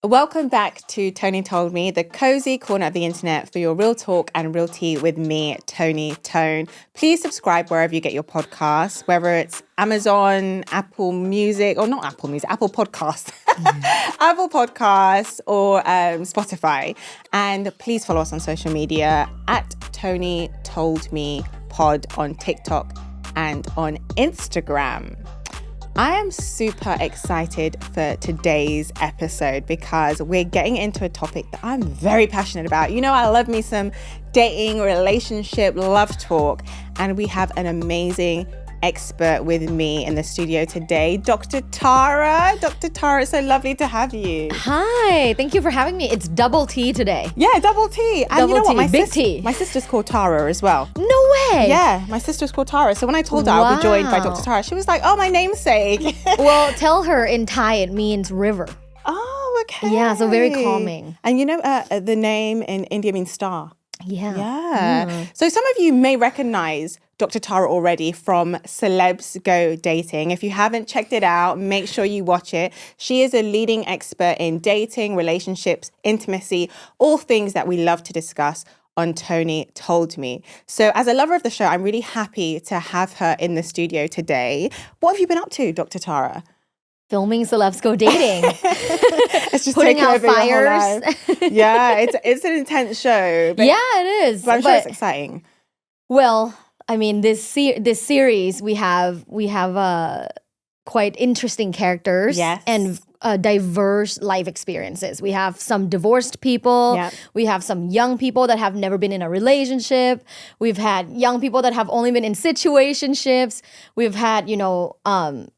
Welcome back to Toni Told Me, the cozy corner of the internet for your real talk and real tea with me, Toni Tone. Please subscribe wherever you get your podcasts, whether it's Amazon, Apple Music, or not Apple Music, Apple Podcasts, Apple Podcasts, or Spotify. And please follow us on social media at Toni Told Me Pod on TikTok and on Instagram. I am super excited for today's episode because we're getting into a topic that I'm very passionate about. You know, I love me some dating, relationship, love talk, and we have an amazing expert with me in the studio today, Dr. Tara. Dr. Tara, it's so lovely to have you. Hi, thank you for having me. It's double T today. Yeah, double T. And double you know what? T, big T. My sister's called Tara as well. No way. Yeah, my sister's called Tara. So when I told her I'll be joined by Dr. Tara, she was like, oh, my namesake. Well, tell her in Thai it means river. Oh, okay. Yeah, so very calming. And you know, the name in India means star. Yeah. So some of you may recognize Dr. Tara already from Celebs Go Dating. If you haven't checked it out, make sure you watch it. She is a leading expert in dating, relationships, intimacy, all things that we love to discuss on Toni Told Me. So as a lover of the show, I'm really happy to have her in the studio today. What have you been up to, Dr. Tara? Filming Celebs Go Dating. It's just putting taking out over your whole fires. life. Yeah, it's an intense show. But, yeah, it is. but I'm sure it's exciting. Well, I mean, this series we have quite interesting characters and diverse life experiences. We have some divorced people. Yep. We have some young people that have never been in a relationship. We've had young people that have only been in situationships. We've had,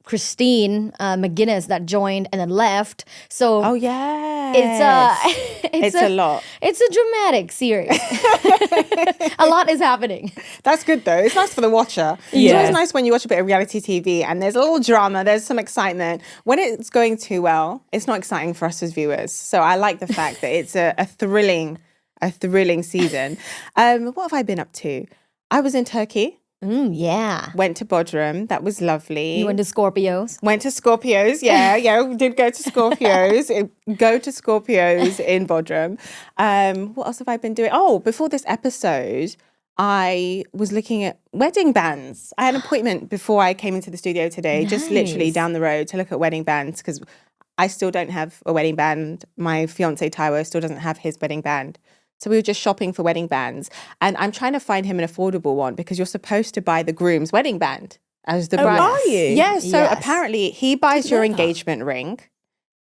Christine McGuinness that joined and then left. So oh yeah, it's a lot. It's a dramatic series. A lot is happening. That's good though. It's nice for the watcher. It's always nice when you watch a bit of reality TV and there's a little drama, there's some excitement. When it's going too well, it's not exciting for us as viewers. So I like the fact that it's a thrilling season. What have I been up to? I was in Turkey. Yeah. Went to Bodrum. That was lovely. You went to Scorpios? Went to Scorpios. Yeah, we did go to Scorpios. Go to Scorpios in Bodrum. What else have I been doing? Oh, before this episode, I was looking at wedding bands. I had an appointment before I came into the studio today, just literally down the road to look at wedding bands because I still don't have a wedding band. My fiance Taiwo still doesn't have his wedding band. So we were just shopping for wedding bands. And I'm trying to find him an affordable one because you're supposed to buy the groom's wedding band as the bride. Oh, are you? Yeah, so apparently he buys your engagement ring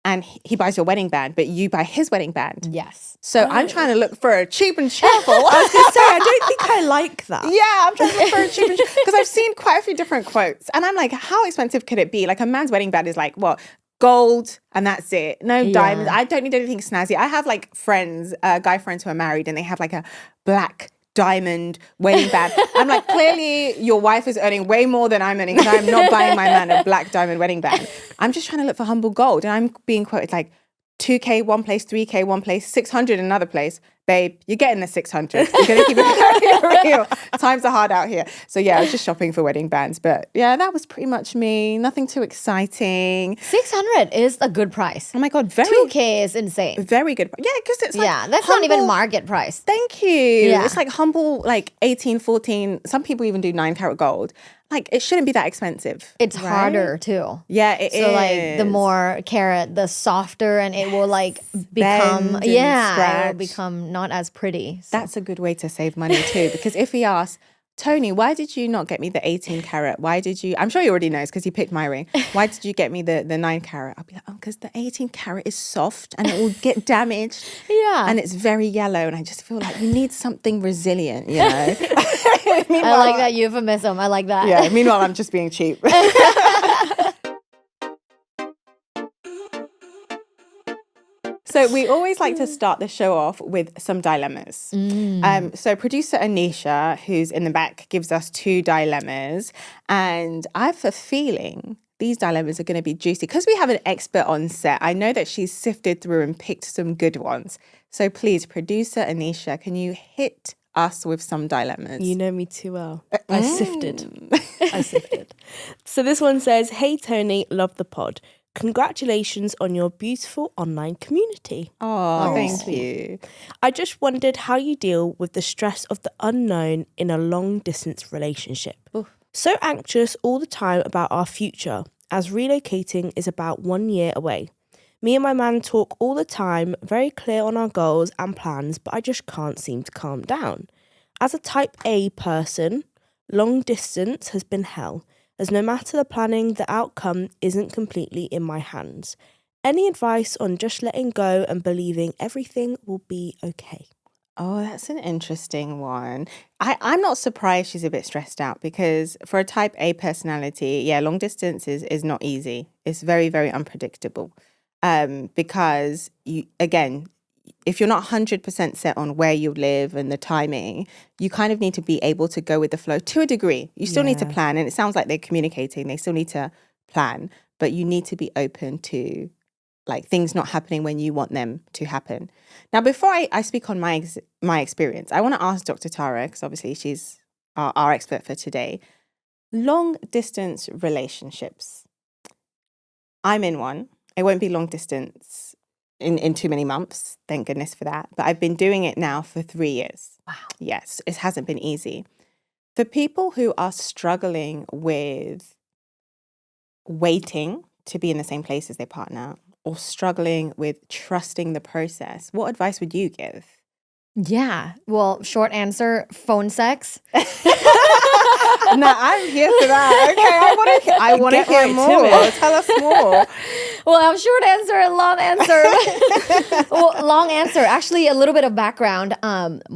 and he buys your wedding band, but you buy his wedding band. Yes. So I'm trying to look for a cheap and cheerful. I was going to say, I don't think I like that. Yeah, I'm trying to look for a cheap and cheerful because I've seen quite a few different quotes. And I'm like, how expensive could it be? Like a man's wedding band is like, what? Gold and that's it. No diamonds. I don't need anything snazzy. I have like friends, guy friends who are married and they have like a black diamond wedding band. I'm like, clearly your wife is earning way more than I'm earning because I'm not buying my man a black diamond wedding band. I'm just trying to look for humble gold and I'm being quoted like 2K one place, 3K one place, 600 another place. Babe, you're getting the 600. You're going to keep it very real. Times are hard out here. So yeah, I was just shopping for wedding bands. But yeah, that was pretty much me. Nothing too exciting. 600 is a good price. Oh my God, 2K is insane. Very good. Yeah, because it's like that's humble, not even market price. Thank you. Yeah. It's like humble, like 18, 14. Some people even do 9 karat gold. Like it shouldn't be that expensive. It's right? harder too. Yeah, it is. So like the more carat, the softer, and it will like become it will become not as pretty. So. That's a good way to save money too. Because if he asks, Toni, why did you not get me the 18 karat? Why did you? I'm sure he already knows because he picked my ring. Why did you get me the 9 karat? I'll be like, oh, because the 18 karat is soft and it will get damaged. Yeah. And it's very yellow. And I just feel like you need something resilient, you know? I like that euphemism. I like that. Yeah. Meanwhile, I'm just being cheap. So we always like to start the show off with some dilemmas. So producer Anisha, who's in the back, gives us 2 dilemmas. And I have a feeling these dilemmas are going to be juicy. Because we have an expert on set, I know that she's sifted through and picked some good ones. So please, producer Anisha, can you hit us with some dilemmas? You know me too well. I sifted. So this one says, hey Toni, love the pod. Congratulations on your beautiful online community. Oh, thank you. I just wondered how you deal with the stress of the unknown in a long-distance relationship. Oof. So anxious all the time about our future, as relocating is about 1 year away. Me and my man talk all the time, very clear on our goals and plans, but I just can't seem to calm down. As a type A person, long distance has been hell, as no matter the planning, the outcome isn't completely in my hands. Any advice on just letting go and believing everything will be okay? Oh, that's an interesting one. I'm not surprised she's a bit stressed out because for a type A personality, yeah, long distance is not easy. It's very, very unpredictable. Because if you're not 100% set on where you live and the timing, you kind of need to be able to go with the flow to a degree. You still need to plan, and it sounds like they're communicating. They still need to plan, but you need to be open to like things not happening when you want them to happen. Now, before I speak on my experience, I want to ask Dr. Tara, because obviously she's our expert for today. Long distance relationships. I'm in one. It won't be long distance in too many months. Thank goodness for that. But I've been doing it now for 3 years. Wow. Yes, it hasn't been easy. For people who are struggling with waiting to be in the same place as their partner or struggling with trusting the process, what advice would you give? Yeah. Well, short answer, phone sex. No, I'm here for that. Okay, I want to hear more. Tell us more. Well, short answer and long answer. Well, long answer. Actually, a little bit of background.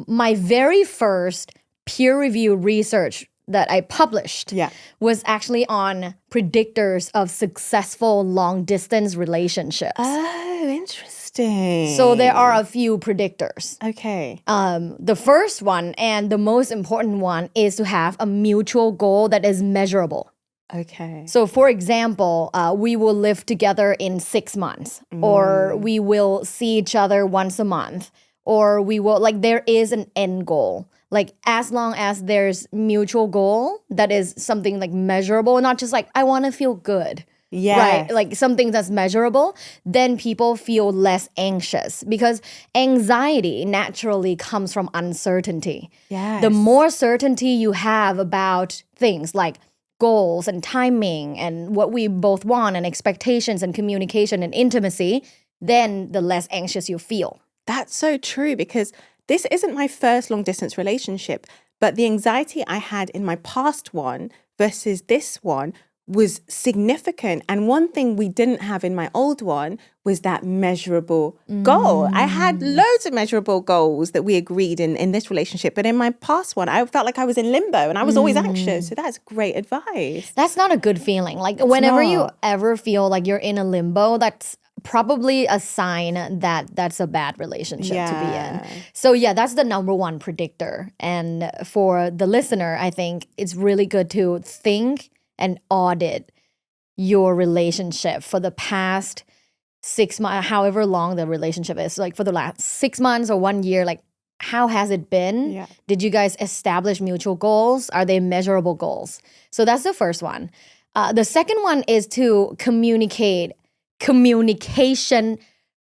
My very first peer-reviewed research that I published was actually on predictors of successful long-distance relationships. Oh, interesting. So there are a few predictors. Okay. The first one and the most important one is to have a mutual goal that is measurable. Okay. So for example, we will live together in 6 months, or we will see each other once a month, or we will, like, there is an end goal. Like, as long as there's mutual goal that is something like measurable, not just like, I want to feel good. Yes. Right? Like something that's measurable, then people feel less anxious because anxiety naturally comes from uncertainty. Yes. The more certainty you have about things like goals and timing and what we both want and expectations and communication and intimacy, then the less anxious you feel. That's so true because this isn't my first long distance relationship, but the anxiety I had in my past one versus this one was significant. And one thing we didn't have in my old one was that measurable goal. I had loads of measurable goals that we agreed in this relationship. But in my past one, I felt like I was in limbo and I was always anxious. So that's great advice. That's not a good feeling. Like whenever you ever feel like you're in a limbo, that's probably a sign that that's a bad relationship to be in. So yeah, that's the number one predictor. And for the listener, I think it's really good to think and audit your relationship for the past 6 months, however long the relationship is. Like for the last 6 months or 1 year, like how has it been? Yeah. Did you guys establish mutual goals? Are they measurable goals? So that's the first one. The second one is to communication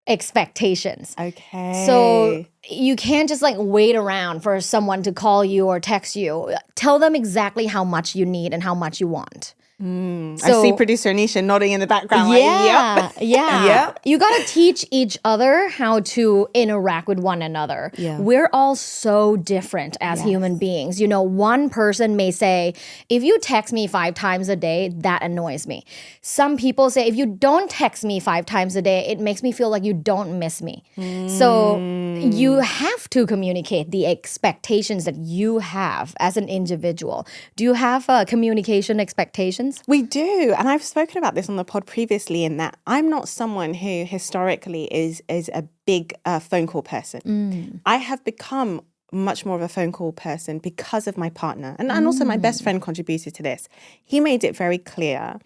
expectations. Okay. So you can't just like wait around for someone to call you or text you. Tell them exactly how much you need and how much you want. I see producer Anisha nodding in the background. Yeah, like, yep. You got to teach each other how to interact with one another. Yeah. We're all so different as human beings. You know, one person may say, if you text me 5 times a day, that annoys me. Some people say, if you don't text me 5 times a day, it makes me feel like you don't miss me. So you have to communicate the expectations that you have as an individual. Do you have communication expectations? We do. And I've spoken about this on the pod previously in that I'm not someone who historically is a big phone call person. I have become much more of a phone call person because of my partner. And also my best friend contributed to this. He made it very clear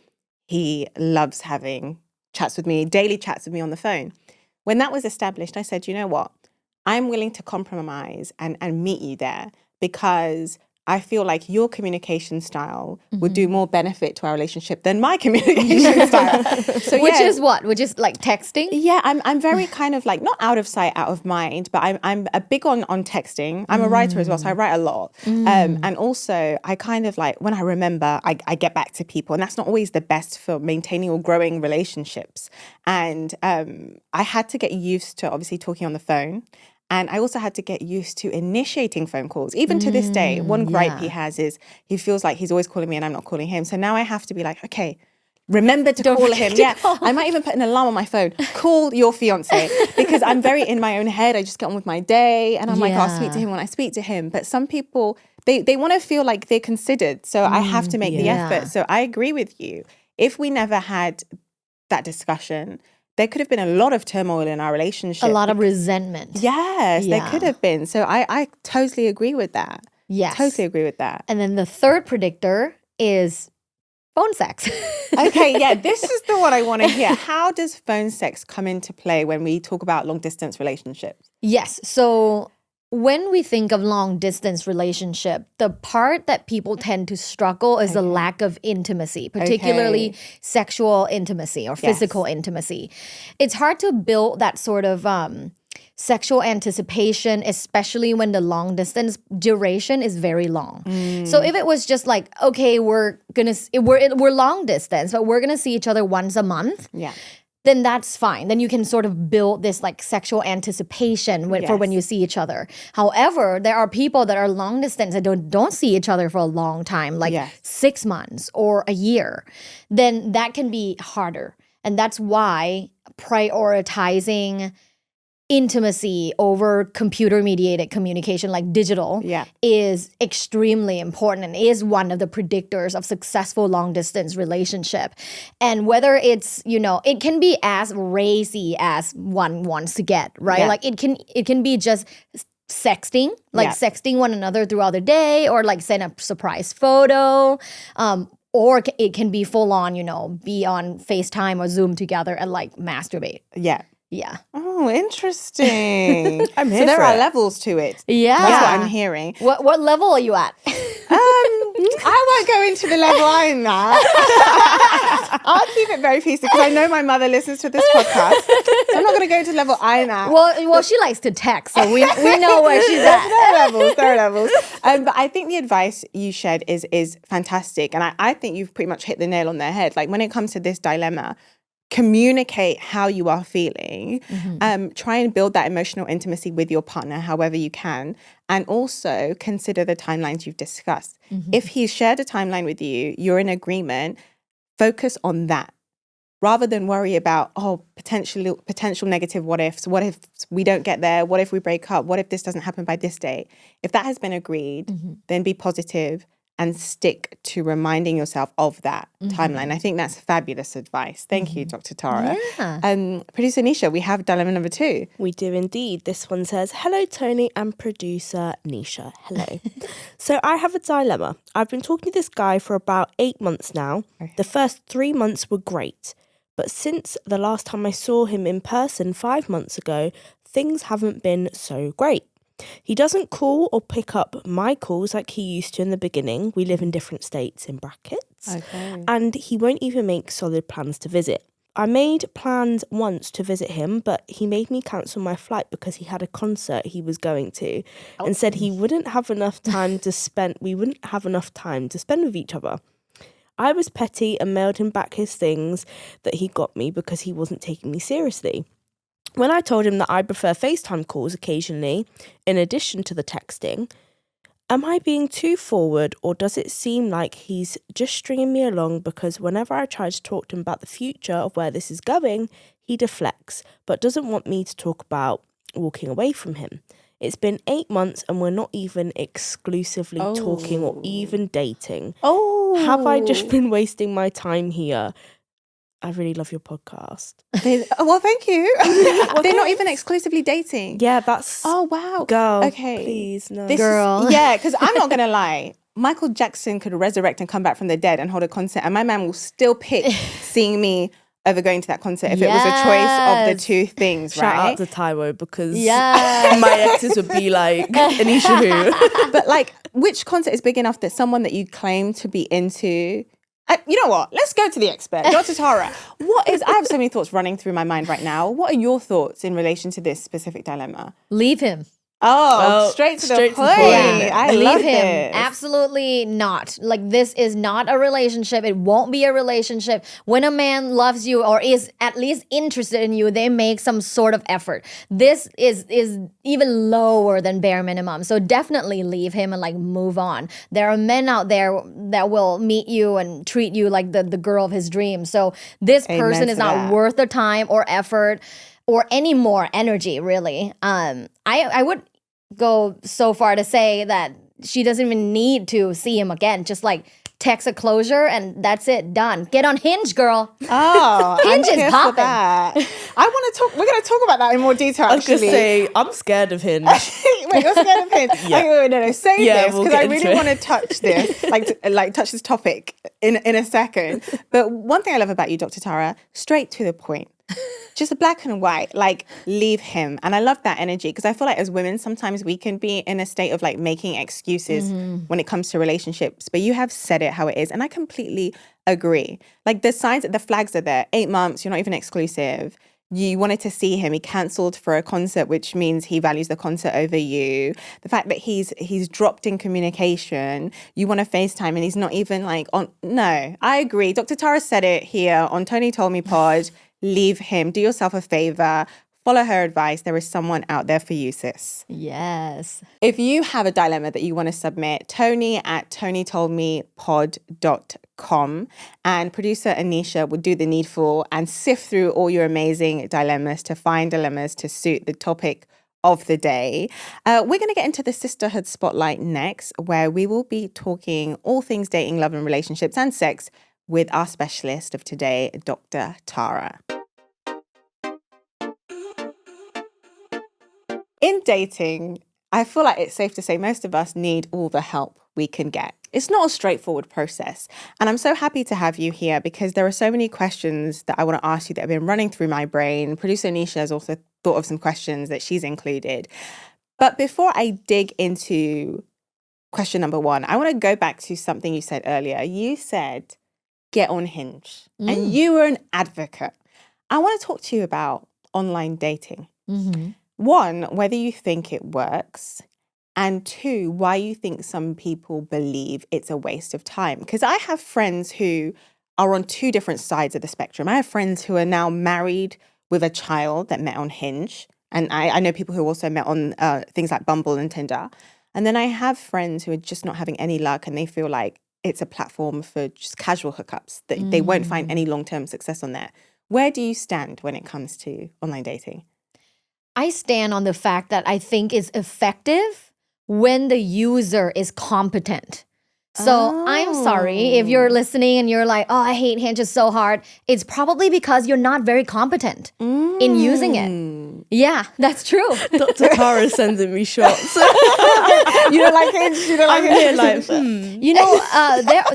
he loves having chats with me, daily chats with me on the phone. When that was established, I said, you know what? I'm willing to compromise and meet you there because I feel like your communication style would do more benefit to our relationship than my communication style. So Which is what? Which is like texting? Yeah, I'm very kind of like not out of sight, out of mind, but I'm a big on texting. I'm a writer as well, so I write a lot. And also I kind of like when I remember, I get back to people, and that's not always the best for maintaining or growing relationships. And I had to get used to obviously talking on the phone. And I also had to get used to initiating phone calls. Even to this day, one gripe he has is he feels like he's always calling me and I'm not calling him. So now I have to be like, okay, remember to call him. I might even put an alarm on my phone. Call your fiance, because I'm very in my own head. I just get on with my day and I'm like, I'll speak to him when I speak to him. But some people, they want to feel like they're considered. So I have to make the effort. So I agree with you. If we never had that discussion, there could have been a lot of turmoil in our relationship. A lot of resentment. Yes, there could have been. So I totally agree with that. Yes. Totally agree with that. And then the third predictor is phone sex. Okay, yeah, this is the one I want to hear. How does phone sex come into play when we talk about long distance relationships? Yes. So when we think of long distance relationship, the part that people tend to struggle is the lack of intimacy, particularly sexual intimacy or physical intimacy. It's hard to build that sort of sexual anticipation, especially when the long distance duration is very long. So if it was just like, okay, we're long distance, but we're gonna see each other once a month. Yeah. Then that's fine. Then you can sort of build this like sexual anticipation for when you see each other. However, there are people that are long distance and don't see each other for a long time, like 6 months or a year. Then that can be harder. And that's why prioritizing intimacy over computer-mediated communication, like digital, is extremely important and is one of the predictors of successful long-distance relationship. And whether it's, it can be as racy as one wants to get, right? Like it can be just sexting, sexting one another throughout the day, or like send a surprise photo, or it can be full on, be on FaceTime or Zoom together and like masturbate. Yeah. Oh, interesting. I'm here so there for are it. levels to it. Yeah. That's what I'm hearing. What level are you at? I won't go into the level I'm at. I'll keep it very peaceful because I know my mother listens to this podcast. So I'm not going to go into the level I'm at. Well, she likes to text, so we know where she's at. There are levels. But I think the advice you shared is fantastic. And I think you've pretty much hit the nail on the head. Like when it comes to this dilemma, communicate how you are feeling. Try and build that emotional intimacy with your partner however you can. And also consider the timelines you've discussed. If he's shared a timeline with you, you're in agreement, focus on that. Rather than worry about, potential negative what ifs. What if we don't get there? What if we break up? What if this doesn't happen by this date? If that has been agreed, then be positive and stick to reminding yourself of that timeline. I think that's fabulous advice. Thank you, Dr. Tara. Producer Nisha, we have dilemma number 2. We do indeed. This one says, hello, Toni and producer Nisha. Hello. So I have a dilemma. I've been talking to this guy for about 8 months now. The first 3 months were great. But since the last time I saw him in person 5 months ago, things haven't been so great. He doesn't call or pick up my calls like he used to in the beginning. We live in different states in brackets. And he won't even make solid plans to visit. I made plans once to visit him, but he made me cancel my flight because he had a concert he was going to and said we wouldn't have enough time to spend with each other. I was petty and mailed him back his things that he got me because he wasn't taking me seriously. When I told him that I prefer FaceTime calls occasionally, in addition to the texting, am I being too forward, or does it seem like he's just stringing me along because whenever I try to talk to him about the future of where this is going, he deflects, but doesn't want me to talk about walking away from him? It's been 8 months and we're not even exclusively talking or even dating. Have I just been wasting my time here? I really love your podcast. Well, thank you. They're not even exclusively dating. Yeah, that's... Oh, wow. Girl, okay. Please, no. Girl. Yeah, because I'm not going to lie. Michael Jackson could resurrect and come back from the dead and hold a concert, and my man will still pick seeing me over going to that concert if it was a choice of the two things, Shout right? out to Taiwo because my exes would be like, Anisha who? But like, which concert is big enough that someone that you claim to be into... you know what? Let's go to the expert, Dr. Tara. I have so many thoughts running through my mind right now. What are your thoughts in relation to this specific dilemma? Leave him. Oh, straight to the point. I love Leave him. this. Absolutely not. Like, this is not a relationship. It won't be a relationship. When a man loves you or is at least interested in you, they make some sort of effort. This is even lower than bare minimum. So definitely leave him and like move on. There are men out there that will meet you and treat you like the girl of his dreams. So this person is not worth the time or effort or any more energy, really. I would go so far to say that she doesn't even need to see him again. Just like text a closure and that's it, done. Get on Hinge, girl. Oh, Hinge I'm is popping. that. I want to talk. We're going to talk about that in more detail. I was going to say, I'm scared of Hinge. Wait, you're scared of Hinge? Yeah. Okay, wait, no, say this we'll because I get really into want to touch this, like touch this topic in a second. But one thing I love about you, Dr. Tara, straight to the point. Just black and white, like leave him. And I love that energy because I feel like as women, sometimes we can be in a state of like making excuses when it comes to relationships. But you have said it how it is. And I completely agree. Like the signs, the flags are there. 8 months, you're not even exclusive. You wanted to see him. He cancelled for a concert, which means he values the concert over you. The fact that he's dropped in communication. You want to FaceTime and he's not even like on. No, I agree. Dr. Tara said it here on Toni Told Me Pod. Leave him. Do yourself a favor. Follow her advice. There is someone out there for you, sis. Yes. If you have a dilemma that you want to submit, Toni at tonitoldmepod.com, and producer Anisha will do the needful and sift through all your amazing dilemmas to find dilemmas to suit the topic of the day. We're going to get into the sisterhood spotlight next, where we will be talking all things dating, love and relationships and sex with our specialist of today, Dr. Tara. In dating, I feel like it's safe to say most of us need all the help we can get. It's not a straightforward process. And I'm so happy to have you here because there are so many questions that I want to ask you that have been running through my brain. Producer Anisha has also thought of some questions that she's included. But before I dig into question number one, I want to go back to something you said earlier. You said, get on Hinge. And you were an advocate. I want to talk to you about online dating. Mm-hmm. One, whether you think it works, and two, why you think some people believe it's a waste of time. Because I have friends who are on two different sides of the spectrum. I have friends who are now married with a child that met on Hinge. And I know people who also met on things like Bumble and Tinder. And then I have friends who are just not having any luck and they feel like it's a platform for just casual hookups. That they won't find any long-term success on there. Where do you stand when it comes to online dating? I stand on the fact that I think it's effective when the user is competent. So I'm sorry if you're listening and you're like, oh, I hate Hinge so hard. It's probably because you're not very competent in using it. Yeah, that's true. Dr. Tara is sending me shots. You don't like Hinge? You don't like Hinge? Like, You know,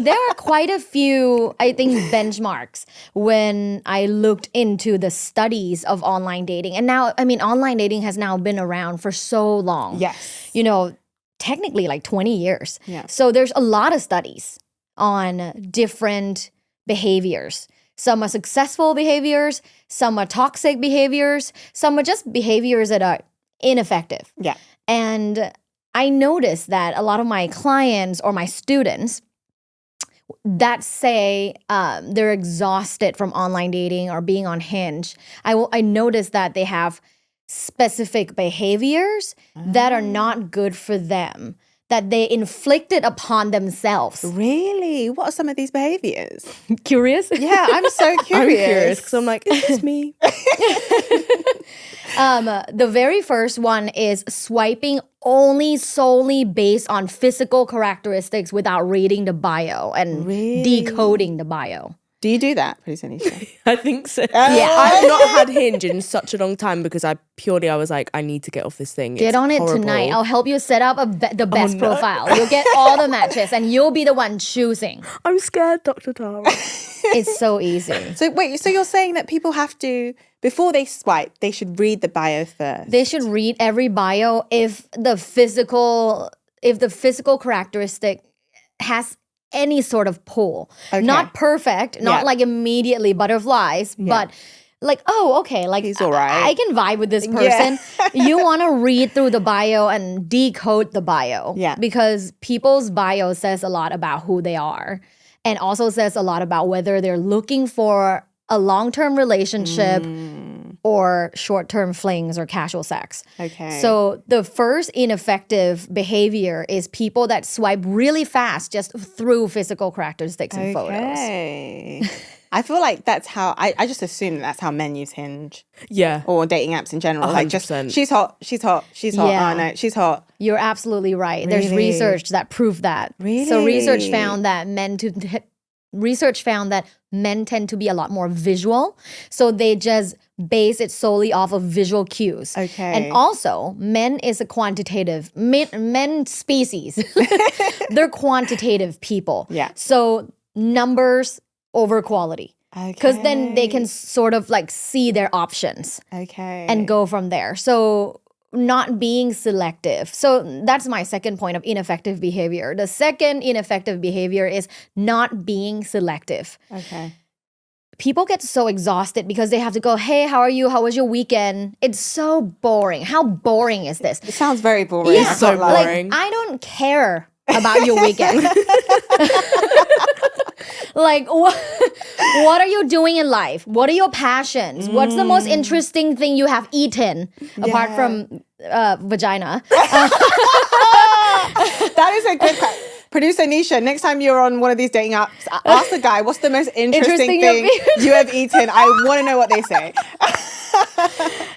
there are quite a few, I think, benchmarks when I looked into the studies of online dating. And now, I mean, online dating has now been around for so long. Yes. You know, technically like 20 years. Yeah. So there's a lot of studies on different behaviors. Some are successful behaviors, some are toxic behaviors, some are just behaviors that are ineffective. Yeah. And I noticed that a lot of my clients or my students that say they're exhausted from online dating or being on Hinge, I noticed that they have specific behaviors that are not good for them, that they inflicted upon themselves. Really? What are some of these behaviors? Curious? Yeah, I'm so curious. I'm curious because I'm like, is this me? The very first one is swiping solely based on physical characteristics without reading the bio and decoding the bio. Do you do that, producer Nisha? I think so. Yeah. I've not had Hinge in such a long time because I was like, I need to get off this thing. Get It's on it horrible. tonight. I'll help you set up the best no. profile. You'll get all the matches and you'll be the one choosing. I'm scared, Dr. Tara. It's so easy. So wait, so you're saying that people have to, before they swipe, they should read the bio first? They should read every bio if the physical characteristic has any sort of pull. Okay. Not perfect, not like immediately butterflies, but like, oh, okay, like He's all right. I can vibe with this person. You want to read through the bio and decode the bio. Yeah. Because people's bio says a lot about who they are and also says a lot about whether they're looking for a long-term relationship or short-term flings or casual sex. Okay. So the first ineffective behavior is people that swipe really fast just through physical characteristics and photos. Okay. I feel like that's how, I just assume that's how men use Hinge. Yeah. Or dating apps in general. Like just, 100%. she's hot. Yeah. Oh no, she's hot. You're absolutely right. There's Really? research that prove that. Really? So research found that men tend to be a lot more visual. So they just base it solely off of visual cues. Okay. And also, men is a quantitative, men species. They're quantitative people. Yeah. So numbers over quality. Okay. Because then they can sort of like see their options Okay. and go from there. So not being selective. So that's my second point of ineffective behavior. The second ineffective behavior is not being selective. Okay. People get so exhausted because they have to go, hey, how are you? How was your weekend? It's so boring. How boring is this? It sounds very boring. Yeah, so like, boring. I don't care about your weekend. Like, what are you doing in life? What are your passions? What's the most interesting thing you have eaten apart from vagina? That is a good question. Producer Nisha, next time you're on one of these dating apps, ask the guy, what's the most interesting thing you have eaten? I want to know what they say.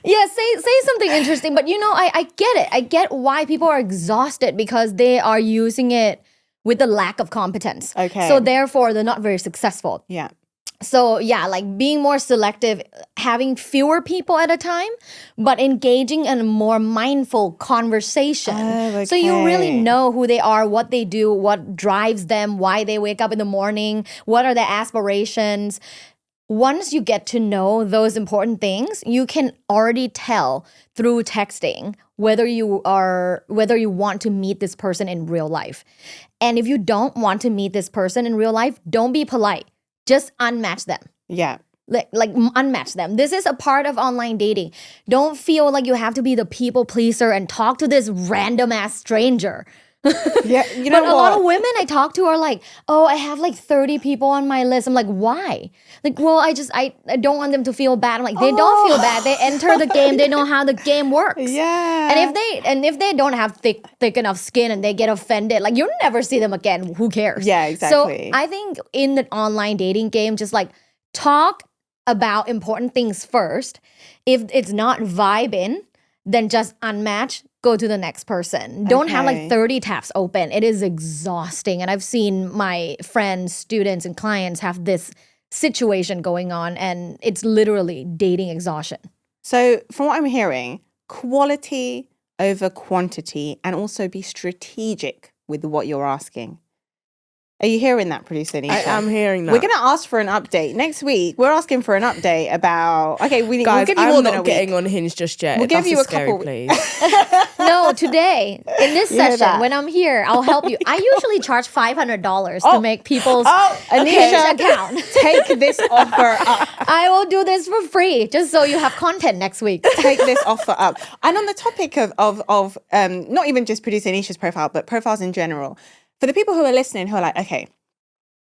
Yeah, say something interesting. But you know, I get it. I get why people are exhausted because they are using it with the lack of competence. Okay. So therefore, they're not very successful. Yeah. So yeah, like being more selective, having fewer people at a time, but engaging in a more mindful conversation. Oh, So you really okay. know who they are, what they do, what drives them, why they wake up in the morning, what are their aspirations. Once you get to know those important things, you can already tell through texting whether you want to meet this person in real life. And if you don't want to meet this person in real life, don't be polite. Just unmatch them. Yeah. Like unmatch them. This is a part of online dating. Don't feel like you have to be the people pleaser and talk to this random ass stranger. Yeah. You know But what? a lot of women I talk to are like, oh, I have like 30 people on my list. I'm like, why? Like, well, I don't want them to feel bad. I'm like, they don't feel bad. They enter the game. They know how the game works. Yeah. And if they don't have thick enough skin and they get offended, like you'll never see them again. Who cares? Yeah, exactly. So I think in the online dating game, just like talk about important things first. If it's not vibing, then just unmatch, go to the next person. Don't have Okay. like 30 tabs open. It is exhausting. And I've seen my friends, students, and clients have this situation going on, and it's literally dating exhaustion. So from what I'm hearing, quality over quantity, and also be strategic with what you're asking. Are you hearing that, producer Nisha? I am hearing that. We're going to ask for an update. Next week, we're asking for an update about... Okay, we'll Guys, give you I'm more than a not week. getting on Hinge just yet. We'll give That's you a scary couple- place. No, today, in this You hear session, that? when I'm here, I'll help you. I usually charge $500 to make people's Hinge Anisha, account. take this offer up. I will do this for free, just so you have content next week. Take this offer up. And on the topic of not even just producer Anisha's profile, but profiles in general, for the people who are listening who are like, okay,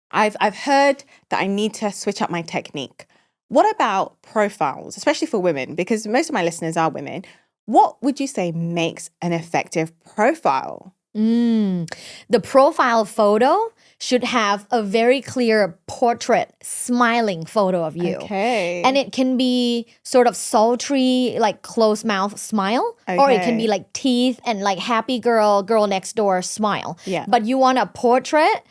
I've heard that I need to switch up my technique. What about profiles, especially for women? Because most of my listeners are women. What would you say makes an effective profile? The profile photo should have a very clear portrait, smiling photo of you. Okay. And it can be sort of sultry, like closed mouth smile, or it can Okay. be like teeth and like happy girl next door smile. Yeah. But you want a portrait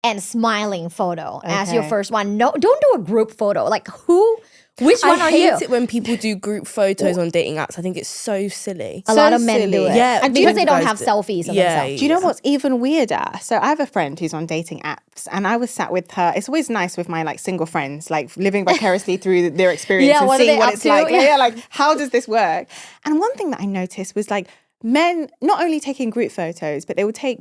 and smiling photo as your first one. No, don't do a group photo. Like which one are you? I hate it when people do group photos on dating apps. I think it's so silly. A lot of men do it. Yeah, and because they don't have selfies of themselves. Do you know what's even weirder? So I have a friend who's on dating apps, and I was sat with her. It's always nice with my like single friends, like living vicariously through their experience and seeing what it's like. Yeah, like how does this work? And one thing that I noticed was like men not only taking group photos, but they would take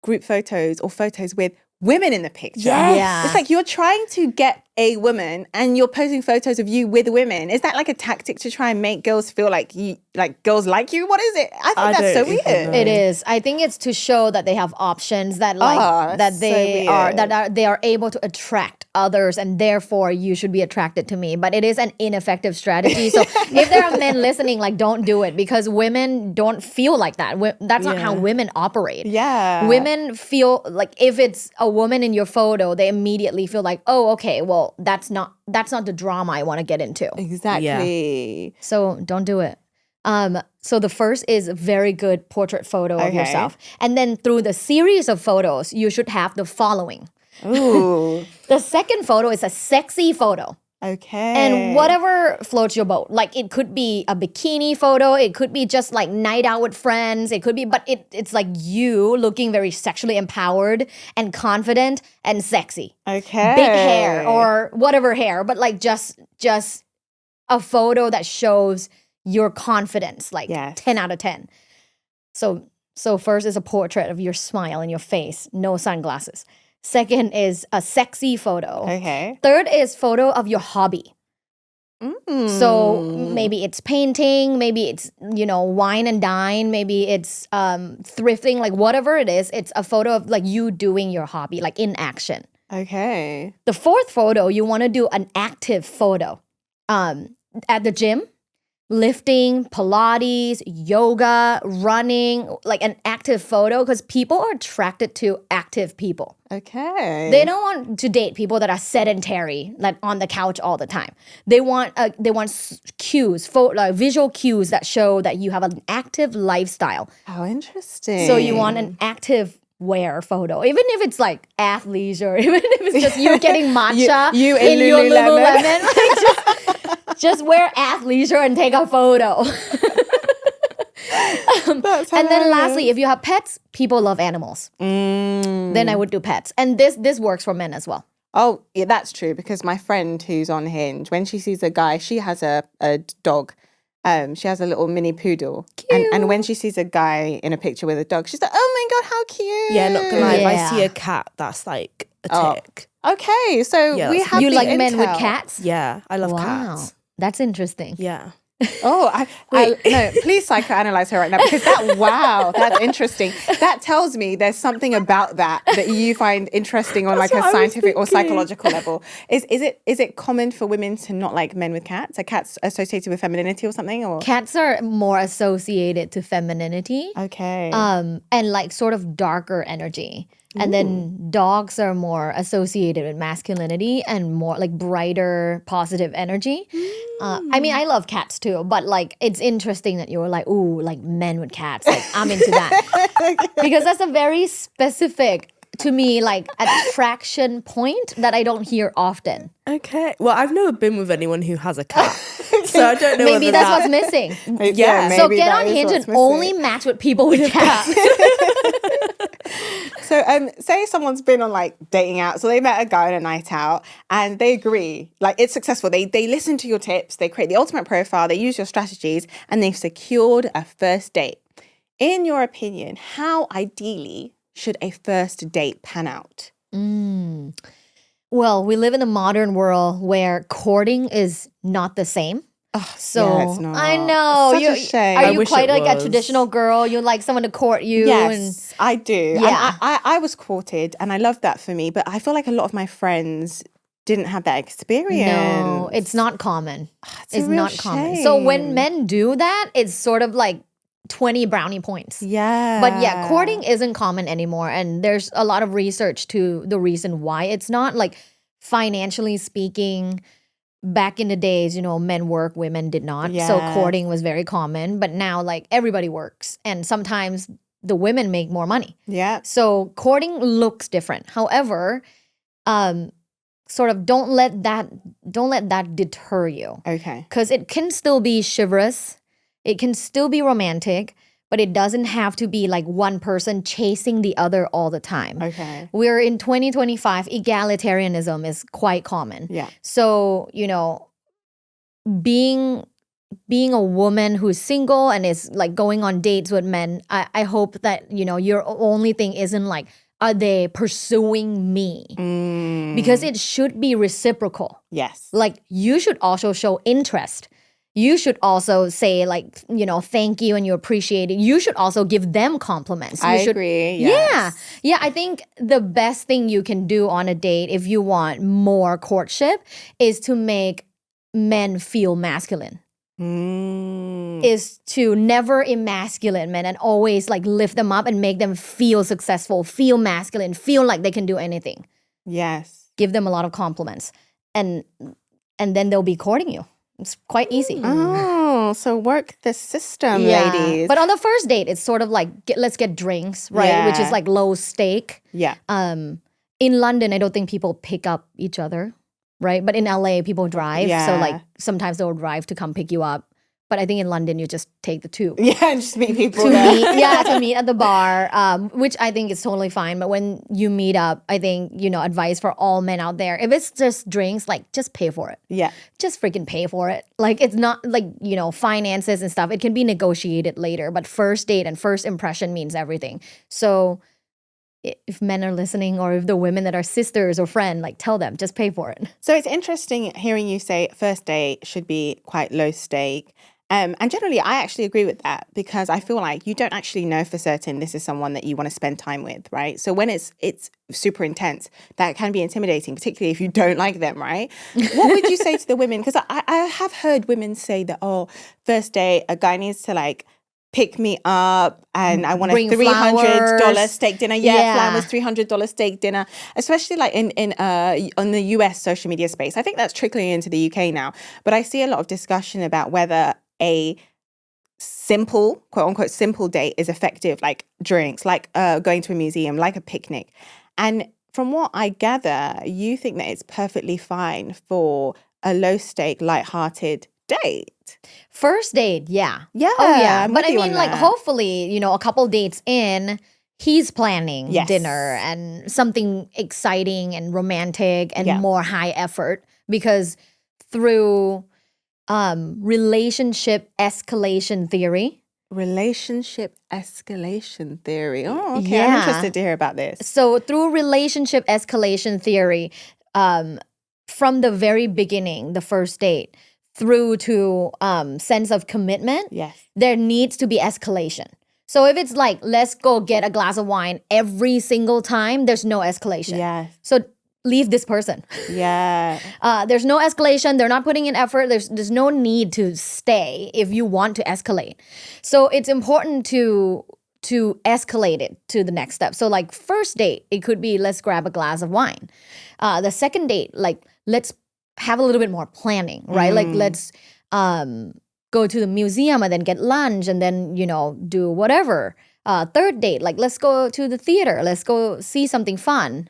group photos or photos with women in the picture. Yes. Yeah. It's like you're trying to get a woman and you're posting photos of you with women. Is that like a tactic to try and make girls feel like girls like you? What is it? I think that's so weird. It is. I think it's to show that they have options that they are able to attract others, and therefore you should be attracted to me. But it is an ineffective strategy. So if there are men listening, like don't do it, because women don't feel like that. That's not how women operate. Yeah. Women feel like if it's a woman in your photo, they immediately feel like, oh, okay, well, that's not the drama I want to get into. Exactly. Yeah. So don't do it. So the first is a very good portrait photo of yourself. And then through the series of photos, you should have the following. Ooh. The second photo is a sexy photo. Okay. And whatever floats your boat. Like it could be a bikini photo. It could be just like night out with friends. It could be, but it's like you looking very sexually empowered and confident and sexy. Okay. Big hair or whatever hair, but like just a photo that shows your confidence, like 10 out of 10. So first is a portrait of your smile and your face, no sunglasses. Second is a sexy photo. Okay. Third is photo of your hobby. So maybe it's painting, maybe it's, wine and dine, maybe it's thrifting, like whatever it is, it's a photo of like you doing your hobby, like in action. Okay. The fourth photo, you want to do an active photo. At the gym, lifting, Pilates, yoga, running, like an active photo, because people are attracted to active people. Okay. They don't want to date people that are sedentary, like on the couch all the time. They want cues, visual cues that show that you have an active lifestyle. How interesting. So you want an active wear photo, even if it's like athleisure, even if it's just you getting matcha you in your Lululemon. Like just wear athleisure and take a photo. And then lastly, if you have pets, people love animals. Then I would do pets. And this works for men as well. Oh, yeah, that's true, because my friend who's on Hinge, when she sees a guy, she has a dog. She has a little mini poodle. And when she sees a guy in a picture with a dog, she's like, oh my God, how cute. Yeah, not gonna lie, if I see a cat, that's like a tick. Okay, so we have You the like intel. men with cats? Yeah, I love cats. That's interesting. Yeah. Oh, no, please psychoanalyze her right now, because that's interesting. That tells me there's something about that you find interesting on like a scientific or psychological level. Is it common for women to not like men with cats? Are cats associated with femininity or something? Or cats are more associated to femininity. Okay. And like sort of darker energy. And then dogs are more associated with masculinity and more like brighter, positive energy. I mean, I love cats too, but like it's interesting that you were like, ooh, like men with cats. Like I'm into that. Because that's a very specific, to me, like attraction point that I don't hear often. Okay. Well, I've never been with anyone who has a cat. So I don't know Maybe that's what's missing. Yeah. So get on Hinge and only match with people with cats. So say someone's been on like dating out, so they met a guy on a night out and they agree, like it's successful. They listen to your tips, they create the ultimate profile, they use your strategies, and they've secured a first date. In your opinion, how ideally should a first date pan out? Well, we live in a modern world where courting is not the same. Oh, so yeah, it's not. I know. Such a shame. Are I you wish quite it like a was. traditional girl? You like someone to court you? Yes, I do. Yeah. And I was courted, and I love that for me. But I feel like a lot of my friends didn't have that experience. No, it's not common. It's a real not common. So when men do that, it's sort of like 20 brownie points. Yeah. But yeah, courting isn't common anymore. And there's a lot of research to the reason why it's not. Like financially speaking, back in the days, men work, women did not. Yes. So courting was very common. But now like everybody works. And sometimes the women make more money. Yeah. So courting looks different. However, sort of don't let that deter you. Okay. Because it can still be chivalrous, it can still be romantic, but it doesn't have to be like one person chasing the other all the time. Okay. We're in 2025, egalitarianism is quite common. Yeah. So, being a woman who's single and is like going on dates with men, I hope that, your only thing isn't like, are they pursuing me? Because it should be reciprocal. Yes. Like you should also show interest. You should also say like, thank you and you appreciate it. You should also give them compliments. I agree. Yes. Yeah. I think the best thing you can do on a date if you want more courtship is to make men feel masculine. Is to never emasculate men and always like lift them up and make them feel successful, feel masculine, feel like they can do anything. Yes. Give them a lot of compliments and then they'll be courting you. It's quite easy. Oh, so work the system, ladies. But on the first date, it's sort of like, let's get drinks, right? Yeah. Which is like low stake. Yeah. In London, I don't think people pick up each other, right? But in LA, people drive. Yeah. So like sometimes they'll drive to come pick you up. But I think in London, you just take the tube. Yeah, and just meet people to there. meet at the bar, which I think is totally fine. But when you meet up, I think, advice for all men out there, if it's just drinks, like just pay for it. Yeah. Just freaking pay for it. Like it's not like, finances and stuff. It can be negotiated later. But first date and first impression means everything. So if men are listening or if the women that are sisters or friend, like tell them, just pay for it. So it's interesting hearing you say first date should be quite low stake. And generally, I actually agree with that because I feel like you don't actually know for certain this is someone that you want to spend time with, right? So when it's super intense, that can be intimidating, particularly if you don't like them, right? What would you say to the women? Because I have heard women say that, first date, a guy needs to like pick me up and I want a $300 steak dinner. Yeah, flowers, $300 steak dinner, especially like on the US social media space. I think that's trickling into the UK now. But I see a lot of discussion about whether a simple, quote unquote, simple date is effective, like drinks, like going to a museum, like a picnic. And from what I gather, you think that it's perfectly fine for a low stake, lighthearted date. First date, yeah. Yeah. Oh, yeah. But I mean, like, hopefully, a couple dates in, he's planning dinner and something exciting and romantic and more high effort because through relationship escalation theory. Relationship escalation theory. Oh, okay. Yeah. I'm interested to hear about this. So through relationship escalation theory, from the very beginning, the first date, through to sense of commitment, there needs to be escalation. So if it's like, let's go get a glass of wine every single time, there's no escalation. Yes. So leave this person. Yeah. There's no escalation. They're not putting in effort. There's no need to stay if you want to escalate. So it's important to escalate it to the next step. So like first date, it could be let's grab a glass of wine. The second date, like let's have a little bit more planning, right? Like let's go to the museum and then get lunch and then, do whatever. Third date, like let's go to the theater. Let's go see something fun.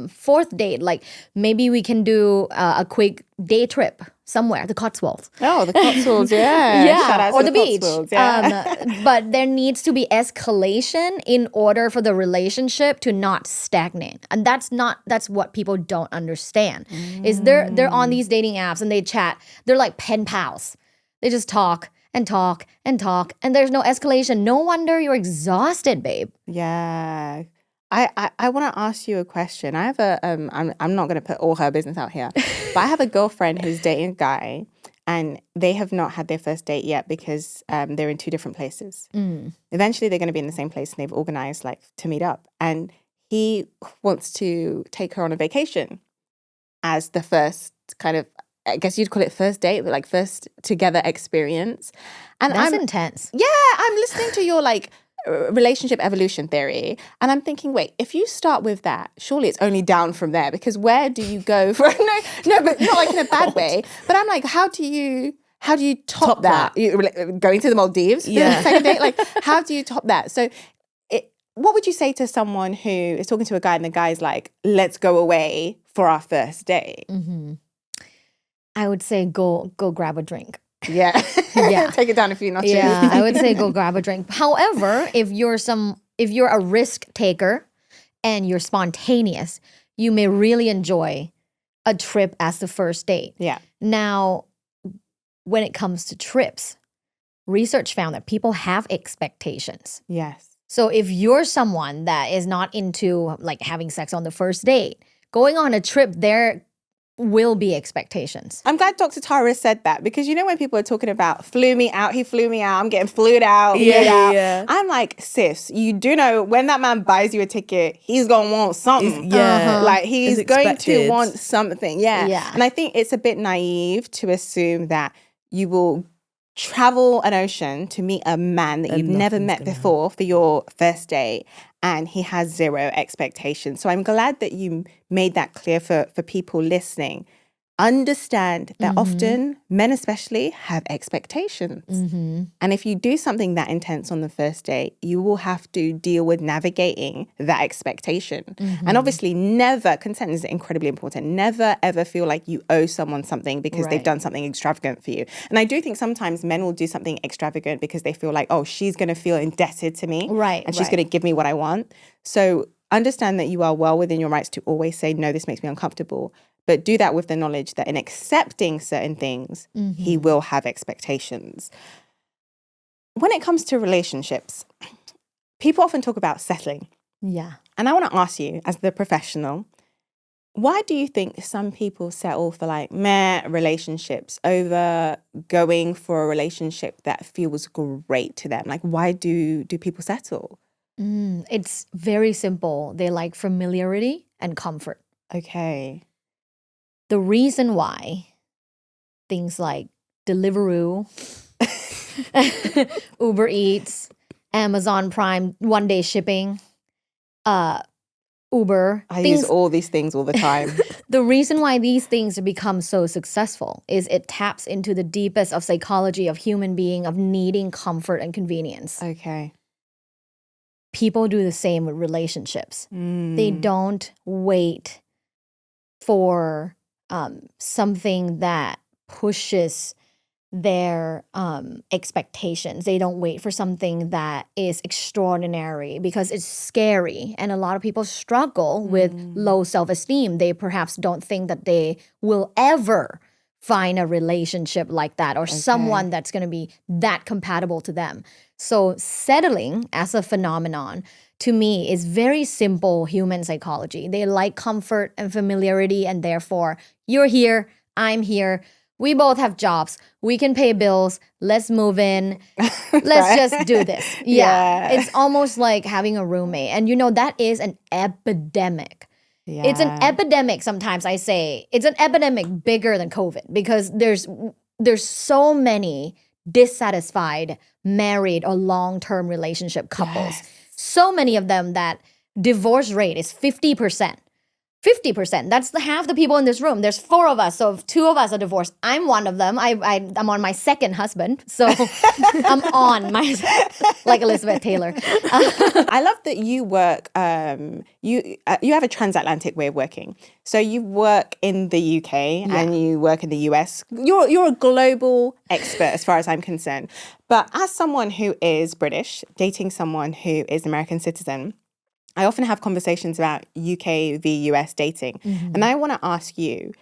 Fourth date, like maybe we can do a quick day trip somewhere, the Cotswolds. Oh, the Cotswolds, yeah. Yeah, Shout out or to the beach. Yeah. But there needs to be escalation in order for the relationship to not stagnate. And that's what people don't understand. Is they're on these dating apps and they chat. They're like pen pals. They just talk and talk and talk and there's no escalation. No wonder you're exhausted, babe. Yeah. I want to ask you a question. I have a I'm not going to put all her business out here, but I have a girlfriend who's dating a guy and they have not had their first date yet because they're in two different places. Eventually they're going to be in the same place and they've organized like to meet up, and he wants to take her on a vacation as the first kind of, I guess you'd call it first date, but like first together experience. And that's intense. Yeah, I'm listening to your like relationship evolution theory, and I'm thinking, wait, if you start with that, surely it's only down from there, because where do you go for no, but not like in a bad way. But I'm like, how do you top that? Going to the Maldives for the second date, like how do you top that? So what would you say to someone who is talking to a guy and the guy's like, let's go away for our first date? I would say go grab a drink. Yeah. Yeah. Take it down a few notches. Yeah, I would say go grab a drink. However, if you're a risk taker and you're spontaneous, you may really enjoy a trip as the first date. Yeah. Now, when it comes to trips, research found that people have expectations. Yes. So if you're someone that is not into like having sex on the first date, going on a trip, there will be expectations. I'm glad Dr. Tara said that, because you know when people are talking about flew me out, he flew me out, I'm getting flued out. Yeah. I'm like, sis, you do know when that man buys you a ticket, he's going to want something. Like he's going to want something. Yeah. And I think it's a bit naive to assume that you will travel an ocean to meet a man that you've never met before for your first date, and he has zero expectations. So I'm glad that you made that clear for people listening. Understand that often men especially have expectations. And if you do something that intense on the first date, you will have to deal with navigating that expectation. And obviously consent is incredibly important. Never ever feel like you owe someone something because they've done something extravagant for you. And I do think sometimes men will do something extravagant because they feel like, oh, she's going to feel indebted to me. And she's going to give me what I want. So understand that you are well within your rights to always say, no, this makes me uncomfortable. But do that with the knowledge that in accepting certain things, he will have expectations. When it comes to relationships, people often talk about settling. Yeah. And I want to ask you, as the professional, why do you think some people settle for like meh relationships over going for a relationship that feels great to them? Like, why do people settle? It's very simple. They like familiarity and comfort. Okay. The reason why things like Deliveroo, Uber Eats, Amazon Prime, one-day shipping, Uber. I use all these things all the time. The reason why these things have become so successful is it taps into the deepest of psychology of human being, of needing comfort and convenience. Okay. People do the same with relationships. They don't wait for something that pushes their expectations. They don't wait for something that is extraordinary because it's scary. And a lot of people struggle with low self-esteem. They perhaps don't think that they will ever find a relationship like that or someone that's going to be that compatible to them. So settling as a phenomenon, to me, is very simple human psychology. They like comfort and familiarity, and therefore, you're here, I'm here. We both have jobs. We can pay bills. Let's move in. Let's just do this. Yeah. It's almost like having a roommate. And you know, that is an epidemic. Yeah. It's an epidemic, sometimes I say. It's an epidemic bigger than COVID because there's so many dissatisfied married or long-term relationship couples. Yes. So many of them that divorce rate is 50%. 50%. That's half the people in this room. There's 4 of us. So if 2 of us are divorced, I'm one of them. I'm on my second husband. So I'm on my, like Elizabeth Taylor. I love that you work, you have a transatlantic way of working. So you work in the UK and you work in the US. You're a global expert as far as I'm concerned. But as someone who is British, dating someone who is an American citizen, I often have conversations about UK v US dating. And I want to ask you,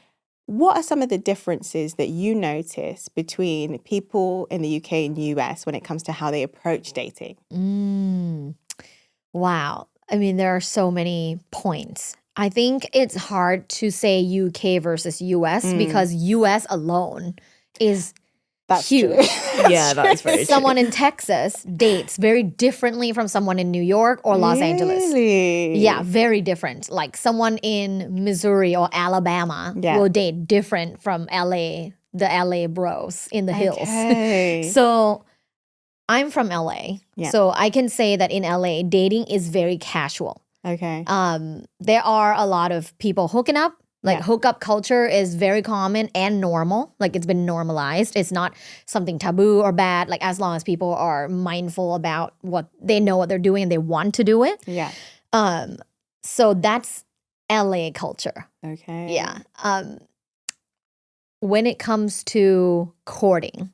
what are some of the differences that you notice between people in the UK and US when it comes to how they approach dating? Wow. I mean, there are so many points. I think it's hard to say UK versus US because US alone is huge. Yeah, that's very true. Someone in Texas dates very differently from someone in New York or Los Angeles. Yeah, very different. Like someone in Missouri or Alabama will date different from LA, the LA bros in the hills. So I'm from LA. So I can say that in LA, dating is very casual. There are a lot of people hooking up, Like hookup culture is very common and normal. Like it's been normalized. It's not something taboo or bad. Like as long as people are mindful about what they know what they're doing and they want to do it. Yeah. So that's LA culture. Okay. Yeah. When it comes to courting,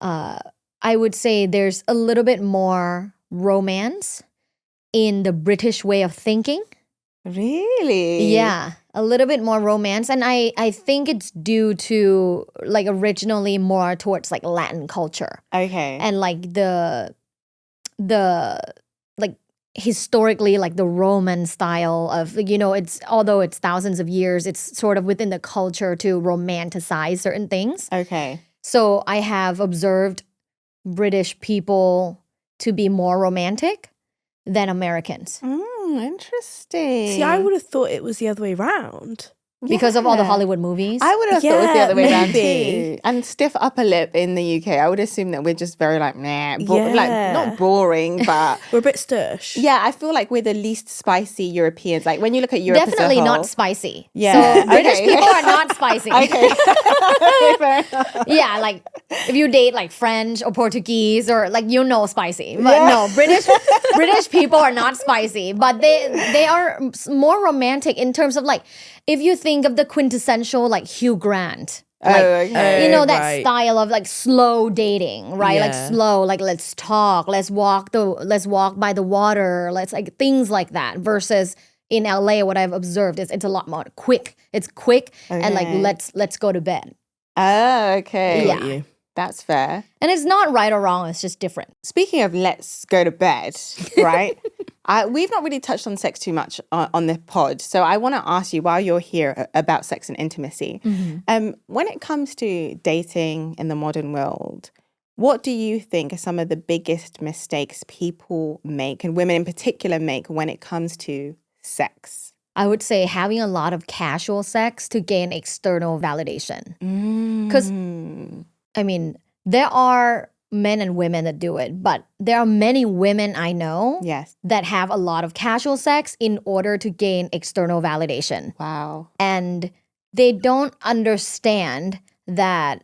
I would say there's a little bit more romance in the British way of thinking. Really? Yeah, a little bit more romance. And I think it's due to like originally more towards like Latin culture. Okay. And like the like historically like the Roman style of, you know, it's although it's thousands of years, it's sort of within the culture to romanticize certain things. Okay. So I have observed British people to be more romantic than Americans. Interesting. See, I would have thought it was the other way around. Because of all the Hollywood movies? I would have thought it was the other way around maybe. too. And stiff upper lip in the UK, I would assume that we're just very like, like not boring, but We're a bit stush. yeah, I feel like we're the least spicy Europeans. Like when you look at Europe Definitely as a whole, not spicy. Yeah. So British Okay. people are not spicy. Okay. Fair enough. Yeah, like if you date like French or Portuguese or like spicy. But no, British people are not spicy, but they are more romantic in terms of like if you think of the quintessential like Hugh Grant. Like, okay. you know, that Right. style of like slow dating, right? Like Yeah. slow, like let's talk, let's walk by the water, let's like things like that. Versus in LA, what I've observed is it's a lot more quick. It's quick and like Okay. let's go to bed. Oh, okay. Yeah. Got you. That's fair. And it's not right or wrong, it's just different. Speaking of let's go to bed, right? We've not really touched on sex too much on the pod. So I want to ask you while you're here about sex and intimacy. When it comes to dating in the modern world, what do you think are some of the biggest mistakes people make and women in particular make when it comes to sex? I would say having a lot of casual sex to gain external validation. Because, I mean, there are men and women that do it, but there are many women I know Yes. that have a lot of casual sex in order to gain external validation. Wow. And they don't understand that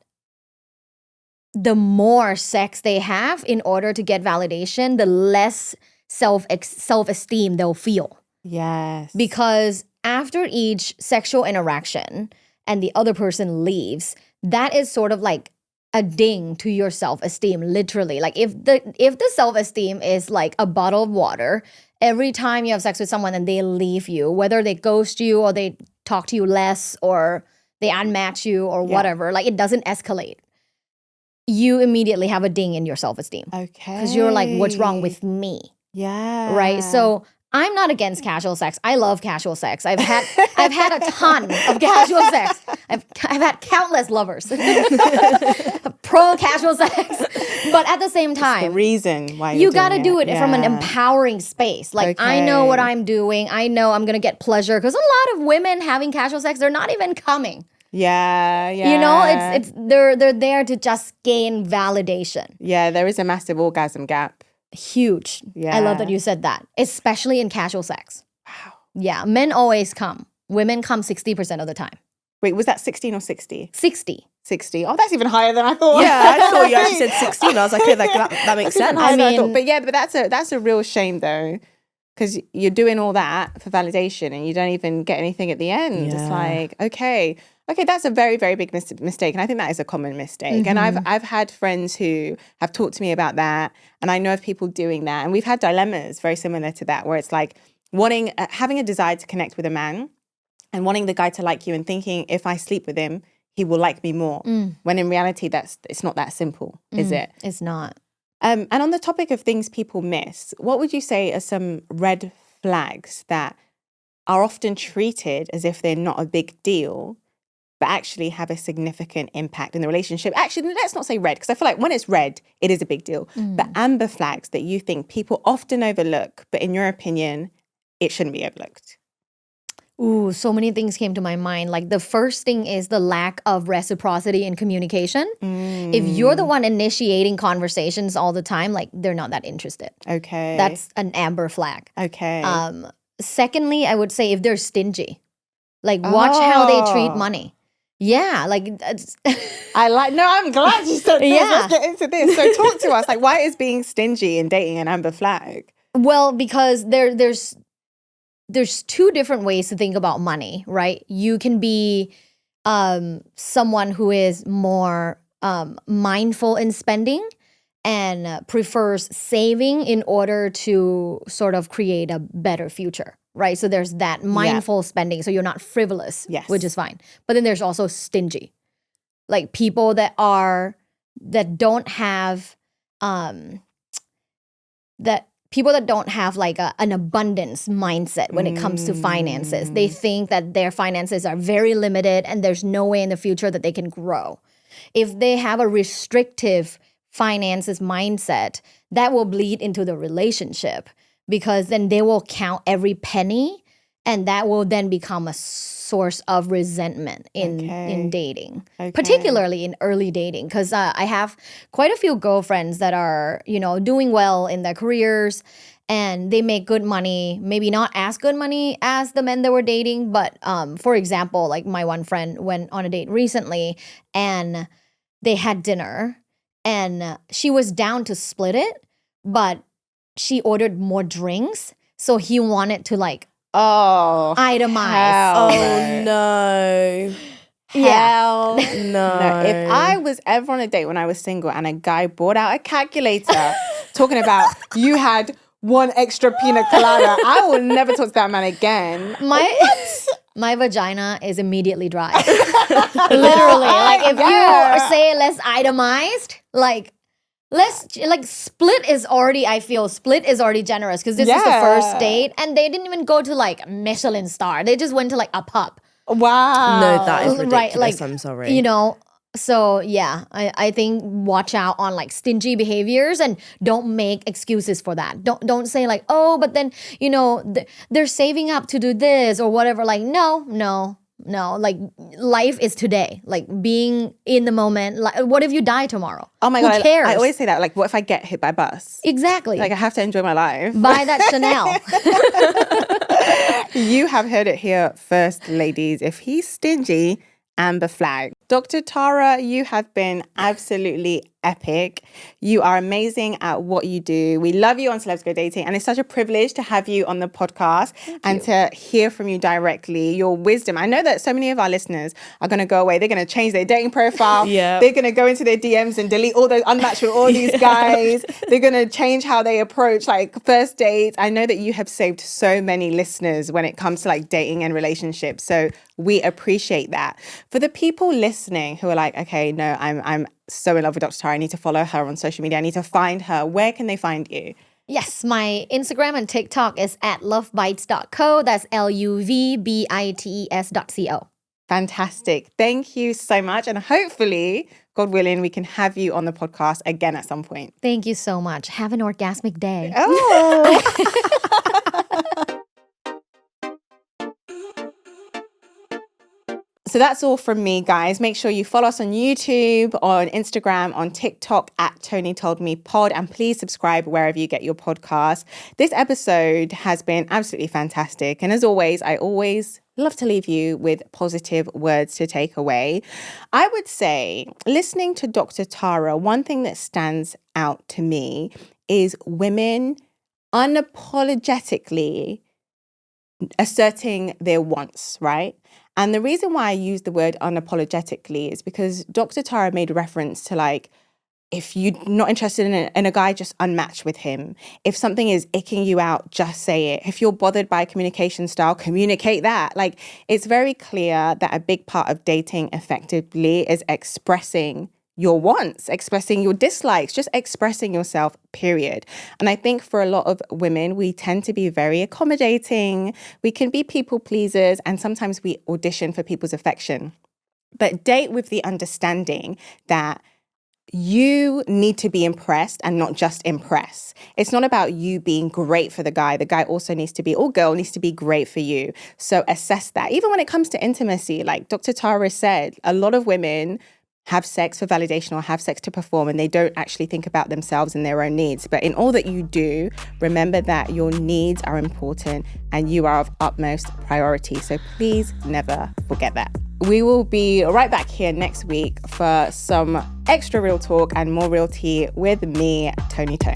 the more sex they have in order to get validation, the less self-esteem they'll feel. Yes. Because after each sexual interaction and the other person leaves, that is sort of like a ding to your self-esteem, literally. Like if the self-esteem is like a bottle of water, every time you have sex with someone and they leave you, whether they ghost you or they talk to you less or they unmatch you or whatever, like it doesn't escalate. You immediately have a ding in your self-esteem. Okay. Because you're like, what's wrong with me? Yeah. Right? So I'm not against casual sex. I love casual sex. I've had a ton of casual sex. I've had countless lovers. Pro casual sex. But at the same the time, reason why you got to do it from an Yeah. empowering space. Like I know what I'm doing. I know I'm going to get pleasure because a lot of women having casual sex, they're not even coming. Yeah, yeah. You know, it's they're there to just gain validation. Yeah, there is a massive orgasm gap. Huge. I love that you said that, especially in casual sex. Wow. Yeah, men always come. Women come 60% of the time. Wait, was that 16 or 60? 60. 60. Oh, that's even higher than I thought. Yeah, I thought you actually said 16. I was like, okay, that makes sense. I mean- thought, but that's a real shame though, because you're doing all that for validation and you don't even get anything at the end. It's Yeah. like, okay, that's a very, very big mistake, and I think that is a common mistake. And I've had friends who have talked to me about that, and I know of people doing that, and we've had dilemmas very similar to that, where it's like wanting, having a desire to connect with a man, and wanting the guy to like you, and thinking if I sleep with him, he will like me more. When in reality, it's not that simple, is it? It's not. And on the topic of things people miss, what would you say are some red flags that are often treated as if they're not a big deal, but actually have a significant impact in the relationship? Actually, let's not say red, because I feel like when it's red, it is a big deal. But amber flags that you think people often overlook, but in your opinion, it shouldn't be overlooked. Ooh, so many things came to my mind. Like the first thing is the lack of reciprocity in communication. If you're the one initiating conversations all the time, like they're not that interested. Okay. That's an amber flag. okay. Secondly, I would say if they're stingy. Like watch how they treat money. Yeah, like I'm glad you said this. Yeah. Let's get into this. So talk to us. Like, why is being stingy in dating an amber flag? well, because there's two different ways to think about money, right? You can be someone who is more mindful in spending and prefers saving in order to sort of create a better future, right? So there's that mindful spending, so you're not frivolous, which is fine. But then there's also stingy, like people that don't have like an abundance mindset when it comes to finances. They think that their finances are very limited and there's no way in the future that they can grow. If they have a restrictive finances mindset, that will bleed into the relationship, because then they will count every penny, and that will then become a source of resentment in dating, particularly in early dating. Because I have quite a few girlfriends that are, doing well in their careers, and they make good money, maybe not as good money as the men they were dating. But for example, like my one friend went on a date recently, and they had dinner, and she was down to split it, but she ordered more drinks, so he wanted to like itemize. Oh no. Hell no. If I was ever on a date when I was single and a guy brought out a calculator talking about you had one extra pina colada, I will never talk to that man again. My vagina is immediately dry. Literally. Like if you say less itemized, split is already generous, because this is the first date, and they didn't even go to like Michelin star. They just went to like a pub. Wow. No, that is ridiculous. Right, like, I'm sorry. So yeah, I think watch out on like stingy behaviors, and don't make excuses for that. Don't say like, oh, but then they're saving up to do this or whatever. Like no. Like life is today. Like being in the moment. Like, what if you die tomorrow? Oh my Who God, cares? I always say that. Like, what if I get hit by a bus? Exactly. Like, I have to enjoy my life. Buy that Chanel. You have heard it here first, ladies. If he's stingy, amber flag. Dr. Tara, you have been absolutely epic. You are amazing at what you do. We love you on Celebs Go Dating, and it's such a privilege to have you on the podcast and to hear from you directly, your wisdom. I know that so many of our listeners are going to go away. They're going to change their dating profile. Yeah. They're going to go into their DMs and delete all those unmatched with all these guys. They're going to change how they approach like first dates. I know that you have saved so many listeners when it comes to like dating and relationships. So we appreciate that. For the people listening who are like, okay, no, I'm so in love with Dr. Tara, I need to follow her on social media, I need to find her, where can they find you? Yes, my Instagram and TikTok is at lovebites.co. That's LUVBITES.co. Fantastic. Thank you so much. And hopefully, God willing, we can have you on the podcast again at some point. Thank you so much. Have an orgasmic day. Oh. So that's all from me, guys. Make sure you follow us on YouTube, on Instagram, on TikTok at Toni Told Me Pod, and please subscribe wherever you get your podcast. This episode has been absolutely fantastic. And as always, I always love to leave you with positive words to take away. I would say, listening to Dr. Tara, one thing that stands out to me is women unapologetically asserting their wants, right? And the reason why I use the word unapologetically is because Dr. Tara made reference to like, if you're not interested in a guy, just unmatch with him. If something is icking you out, just say it. If you're bothered by communication style, communicate that. Like, it's very clear that a big part of dating effectively is expressing your wants, expressing your dislikes, just expressing yourself, period. And I think for a lot of women, we tend to be very accommodating. We can be people pleasers, and sometimes we audition for people's affection. But date with the understanding that you need to be impressed and not just impress. It's not about you being great for the guy. The guy also needs to be, or girl needs to be great for you. So assess that. Even when it comes to intimacy, like Dr. Tara said, a lot of women have sex for validation or have sex to perform, and they don't actually think about themselves and their own needs. But in all that you do, remember that your needs are important and you are of utmost priority. So please never forget that. We will be right back here next week for some extra real talk and more real tea with me, Toni Tone.